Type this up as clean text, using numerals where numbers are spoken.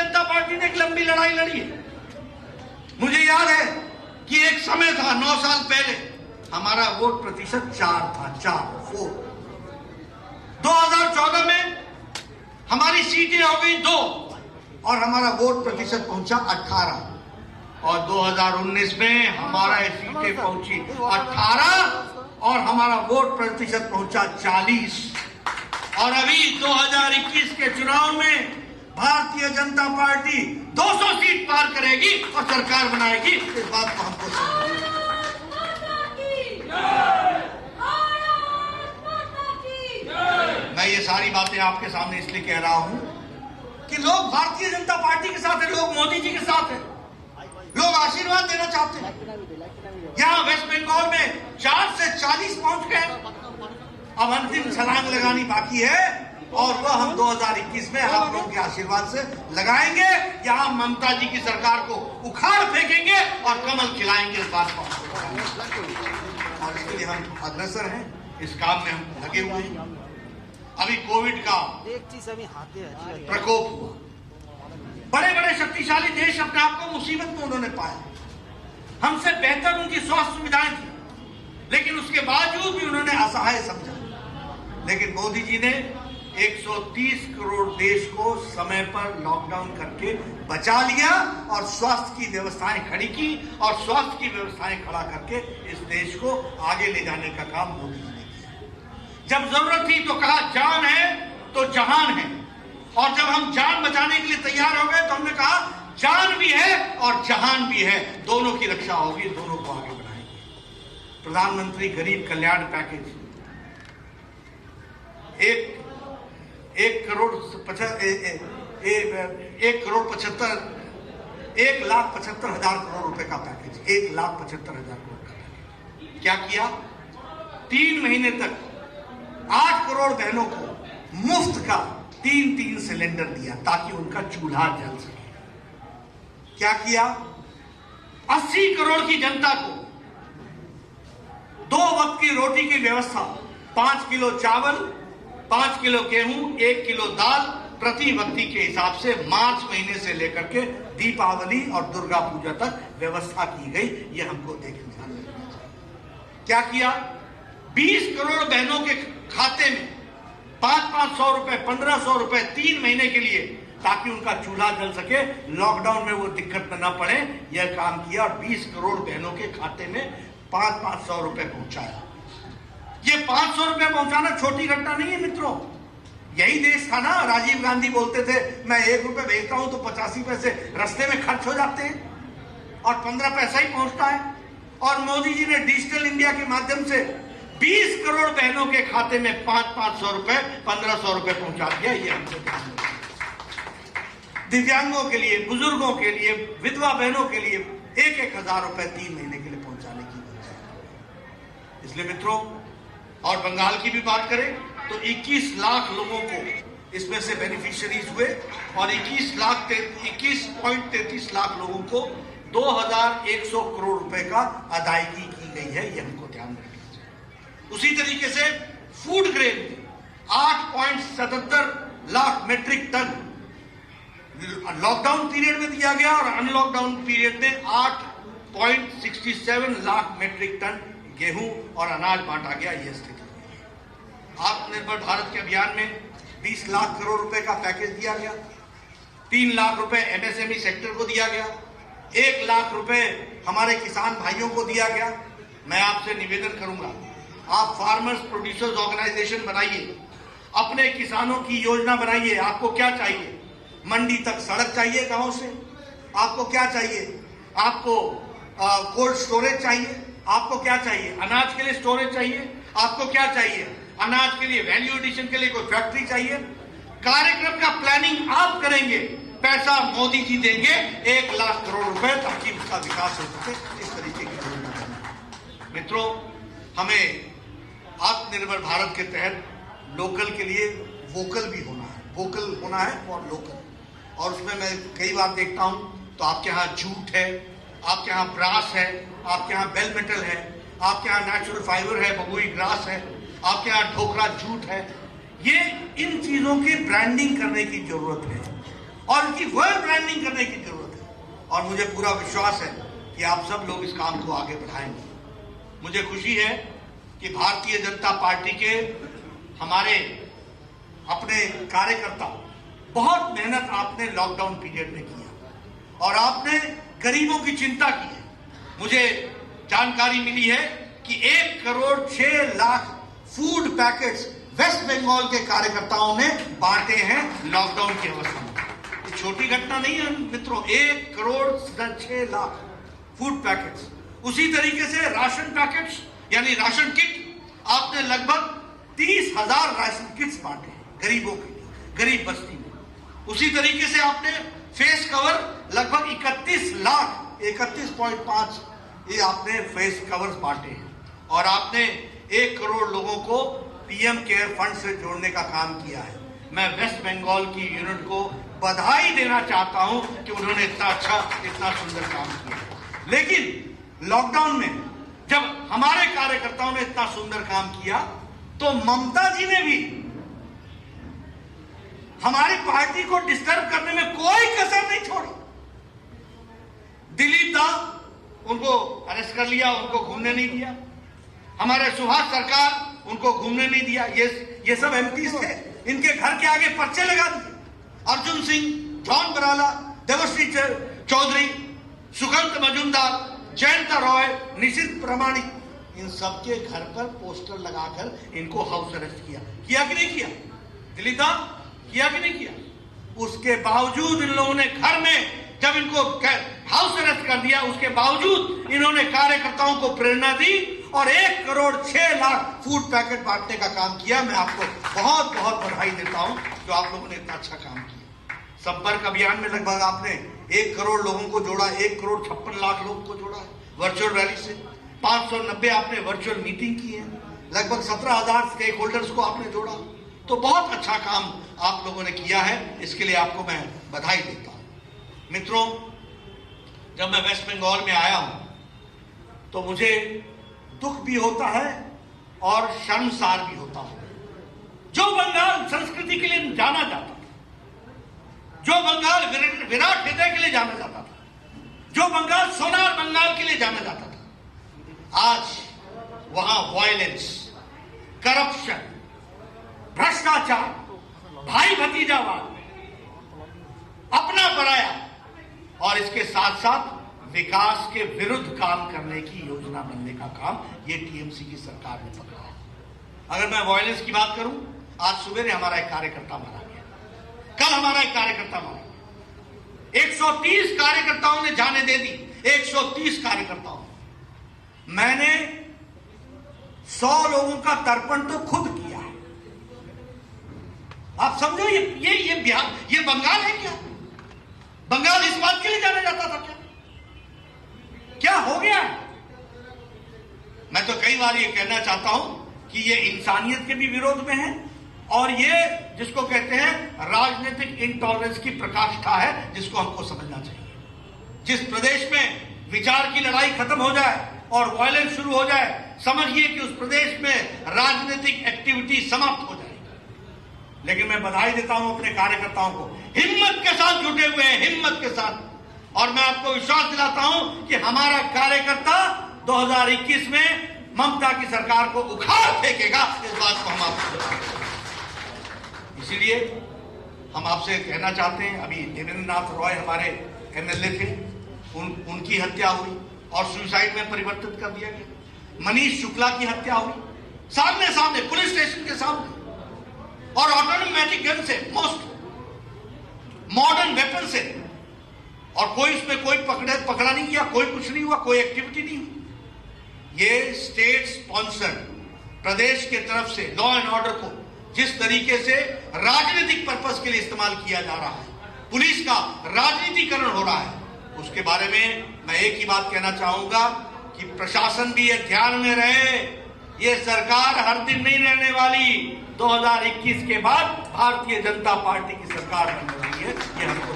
जनता party ने एक लंबी लड़ाई लड़ी है। मुझे याद है कि एक समय था 9 साल पहले हमारा वोट प्रतिशत 4 था, 4 2014 में हमारी सीटें हो गई 2 और हमारा वोट प्रतिशत पहुंचा 18 और 2019 में हमारा सीटें पहुंची 18 और हमारा वोट प्रतिशत पहुंचा 40 और अभी 2021 के चुनाव में भारतीय जनता पार्टी 200 सीट पार करेगी और सरकार बनाएगी। इस बात को हमको समझना है। मैं ये सारी बातें आपके सामने इसलिए कह रहा हूं कि लोग भारतीय जनता पार्टी के साथ हैं, लोग मोदी जी के साथ हैं, लोग आशीर्वाद देना चाहते हैं। यहां वेस्ट बंगाल में 4 से 40 पहुंच गए, अब अंतिम छलांग लगानी बाकी है और वह हम 2021 में आप लोगों के आशीर्वाद से लगाएंगे। यहां ममता जी की सरकार को उखाड़ फेंकेंगे और कमल खिलाएंगे। इस बात को और इसके लिए हम अग्रसर हैं, इस काम में हम लगे हुए हैं। अभी कोविड का प्रकोप हुआ, बड़े बड़े शक्तिशाली देश अपने आप को मुसीबत में उन्होंने पाया, हमसे बेहतर उनकी स्वास्थ्य सुविधाएं थी, लेकिन उसके बावजूद भी उन्होंने असहाय समझा। लेकिन मोदी जी ने 130 करोड़ देश को समय पर लॉकडाउन करके बचा लिया और स्वास्थ्य की व्यवस्थाएं खड़ी की और स्वास्थ्य की व्यवस्थाएं खड़ा करके इस देश को आगे ले जाने का काम मोदी जी ने किया। जब जरूरत थी तो कहा जान है तो जहान है, और जब हम जान बचाने के लिए तैयार हो गए तो हमने कहा जान भी है और जहान भी है, दोनों की रक्षा होगी, दोनों को आगे बढ़ाएंगे। प्रधानमंत्री गरीब कल्याण पैकेज 1 करोड़ 1,75,000 करोड़ रुपए का पैकेज, 1,75,000 करोड़ का पैकेज। क्या किया? 3 महीने तक 8 करोड़ बहनों को मुफ्त का 3 सिलेंडर दिया ताकि उनका चूल्हा जल सके। क्या किया? 80 करोड़ की जनता को 2 वक्त की रोटी की व्यवस्था, 5 किलो चावल, 5 किलो गेहूं, 1 किलो दाल प्रति व्यक्ति के हिसाब से मार्च महीने से लेकर के दीपावली और दुर्गा पूजा तक व्यवस्था की गई। यह हमको देखना चाहिए। क्या किया? 20 करोड़ बहनों के खाते में 500 रुपए, 1500 रुपए 3 महीने के लिए, ताकि उनका चूल्हा जल सके, लॉकडाउन में वो दिक्कत में न पड़े, यह काम किया और 20 करोड़ बहनों के खाते में 500 रुपए पहुंचाया। ये 500 रुपए पहुंचाना छोटी घटना नहीं है मित्रों। यही देश था ना, राजीव गांधी बोलते थे मैं 1 रुपए भेजता हूं तो 85 पैसे रास्ते में खर्च हो जाते हैं और 15 पैसा ही पहुंचता है। और मोदी जी ने डिजिटल इंडिया के माध्यम से 20 करोड़ बहनों के खाते में 500 रुपए, 1500 रुपए पहुंचा दिया। ये हमसे दिव्यांगों के लिए, बुजुर्गों के लिए, विधवा बहनों के लिए 1,000 रुपए 3 महीने के लिए पहुंचाने की व्यवस्था। इसलिए मित्रों, और बंगाल की भी बात करें तो 21 लाख लोगों को इसमें से बेनिफिशियरीज हुए और 21.33 लाख लोगों को 2,100 करोड़ रुपए का अदायगी की गई है। ये हमको ध्यान रखना चाहिए। उसी तरीके से food grain 8.77 lakh metric ton lockdown period में दिया गया और अनलॉकडाउन पीरियड में 8.67 लाख मेट्रिक टन गेहूं और अनाज बांटा गया। यह स्थिति। आत्मनिर्भर भारत के अभियान में 20 लाख करोड़ रुपए का पैकेज दिया गया, 3 लाख रुपए एमएसएमई सेक्टर को दिया गया, 1 लाख रुपए हमारे किसान भाइयों को दिया गया। मैं आपसे निवेदन करूंगा, आप फार्मर्स प्रोड्यूसर्स ऑर्गेनाइजेशन बनाइए, अपने किसानों की योजना बनाइए। आपको क्या चाहिए? मंडी तक सड़क चाहिए गांव से? आपको क्या चाहिए? आपको कोल्ड स्टोरेज चाहिए? आपको क्या चाहिए? अनाज के लिए स्टोरेज चाहिए? आपको क्या चाहिए? अनाज के लिए वैल्यू एडिशन के लिए कोई फैक्ट्री चाहिए? कार्यक्रम का प्लानिंग आप करेंगे, पैसा मोदी जी देंगे 1 लाख करोड़ रुपए, ताकि उसका विकास हो सके। इस तरीके की योजना बनाएं। मित्रों, हमें आत्मनिर्भर भारत के तहत लोकल के लिए वोकल भी होना है, वोकल होना है और लोकल। और उसमें मैं कई बार देखता हूं तो आपके यहाँ जूट है, आपके यहाँ ब्रास है, आपके यहाँ बेल मेटल है, आपके यहाँ नेचुरल फाइबर है, बबुई ग्रास है, आपके यहाँ ढोकरा जूट है। ये इन चीजों की ब्रांडिंग करने की जरूरत है और इनकी वर्ल्ड ब्रांडिंग करने की जरूरत है। और मुझे पूरा विश्वास है कि आप सब लोग इस काम को आगे बढ़ाएंगे। मुझे खुशी है कि भारतीय जनता पार्टी के हमारे अपने कार्यकर्ता बहुत मेहनत आपने लॉकडाउन पीरियड में किया और आपने गरीबों की चिंता की है। मुझे जानकारी मिली है कि 1 करोड़ 6 लाख फूड पैकेट्स वेस्ट बंगाल के कार्यकर्ताओं ने बांटे हैं लॉकडाउन की अवस्था में। ये छोटी घटना नहीं है मित्रों, 1 करोड़ 6 लाख फूड पैकेट्स। उसी तरीके से राशन पैकेट्स यानी राशन किट आपने लगभग 30,000 राशन किट्स बांटे हैं गरीबों के लिए, गरीब बस्ती में। उसी तरीके से आपने फेस कवर लगभग 31.5 ये आपने फेस कवर्स बांटे हैं और आपने 1 करोड़ लोगों को पीएम केयर फंड से जोड़ने का काम किया है। मैं वेस्ट बंगाल की यूनिट को बधाई देना चाहता हूं कि उन्होंने इतना अच्छा, इतना सुंदर काम किया। लेकिन लॉकडाउन में जब हमारे कार्यकर्ताओं ने इतना सुंदर काम किया तो ममता जी ने भी हमारी पार्टी को डिस्टर्ब करने में कोई कसर नहीं छोड़ी। दिलीप दा उनको अरेस्ट कर लिया, उनको घूमने नहीं दिया। हमारे सुभाष सरकार उनको घूमने नहीं दिया। ये सब एमपीज थे, इनके घर के आगे पर्चे लगा दिए। अर्जुन सिंह, जॉन बराला, देवश्री चौधरी, सुकांत मजूमदार, जयंता रॉय, निशित प्रमाणिक, इन सबके घर पर पोस्टर लगाकर इनको हाउस अरेस्ट किया कि नहीं किया? दिलीप दा किया कि नहीं किया? उसके बावजूद इन लोगों ने घर में जब इनको हाउस अरेस्ट कर दिया, उसके बावजूद इन्होंने कार्यकर्ताओं को प्रेरणा दी और 1 करोड़ 6 लाख फूड पैकेट बांटने का काम किया। मैं आपको बहुत बहुत बधाई देता हूं जो आप लोगों ने इतना अच्छा काम किया। संपर्क अभियान में लगभग आपने 1 करोड़ लोगों को जोड़ा, 1 करोड़ 56 लाख लोगों को जोड़ा है वर्चुअल रैली से। 590 आपने वर्चुअल मीटिंग की है, लगभग 17,000 स्टेक होल्डर्स को आपने जोड़ा। तो बहुत अच्छा काम आप लोगों ने किया है, इसके लिए आपको मैं बधाई देता हूं। मित्रों, जब मैं वेस्ट बंगाल में आया हूं तो मुझे दुख भी होता है और शर्मसार भी होता हूं। जो बंगाल संस्कृति के लिए जाना जाता था, जो बंगाल विराट हृदय के लिए जाना जाता था, जो बंगाल सोनार बंगाल के लिए जाना जाता था, आज वहां वायलेंस, करप्शन, भ्रष्टाचार, भाई भतीजावाद, अपना पराया और इसके साथ साथ विकास के विरुद्ध काम करने की योजना बनने का काम ये टीएमसी की सरकार ने पकड़ा है। अगर मैं वायलेंस की बात करूं, आज सवेरे हमारा एक कार्यकर्ता मारा गया, कल हमारा एक कार्यकर्ता मारा गया, 130 कार्यकर्ताओं ने जाने दे दी, 130 कार्यकर्ताओं। मैंने 100 लोगों का तर्पण तो खुद किया है। आप समझो ये बिहार, ये बंगाल है क्या? बंगाल इस बात के लिए जाना जाता था क्या? क्या हो गया? मैं तो कई बार ये कहना चाहता हूं कि ये इंसानियत के भी विरोध में है और ये जिसको कहते हैं राजनीतिक इंटॉलरेंस की पराकाष्ठा है, जिसको हमको समझना चाहिए। जिस प्रदेश में विचार की लड़ाई खत्म हो जाए और वायलेंस शुरू हो जाए, समझिए कि उस प्रदेश में राजनीतिक एक्टिविटी समाप्त हो जाएगी। लेकिन मैं बधाई देता हूं अपने कार्यकर्ताओं को, हिम्मत के साथ जुटे हुए हैं, हिम्मत के साथ। और मैं आपको विश्वास दिलाता हूं कि हमारा कार्यकर्ता 2021 में ममता की सरकार को उखाड़ फेंकेगा, इस बात को हम आपको बताएंगे। इसीलिए हम आपसे कहना चाहते हैं, अभी देवेंद्र नाथ रॉय हमारे एमएलए थे, उनकी हत्या हुई और सुसाइड में परिवर्तित कर दिया गया। मनीष शुक्ला की हत्या हुई सामने सामने पुलिस स्टेशन के सामने और ऑटोमेटिक गन से, मोस्ट मॉडर्न वेपन से, और कोई उसमें कोई पकड़ा नहीं गया, कोई कुछ नहीं हुआ, कोई एक्टिविटी नहीं हुई। ये स्टेट स्पॉन्सर्ड प्रदेश के तरफ से लॉ एंड ऑर्डर को जिस तरीके से राजनीतिक पर्पस के लिए इस्तेमाल किया जा रहा है, पुलिस का राजनीतिकरण हो रहा है, उसके बारे में मैं एक ही बात कहना चाहूंगा कि प्रशासन भी ये ध्यान में रहे, ये सरकार हर दिन नहीं रहने वाली। 2021 के बाद भारतीय जनता पार्टी की सरकार बनने वाली है, ये हमको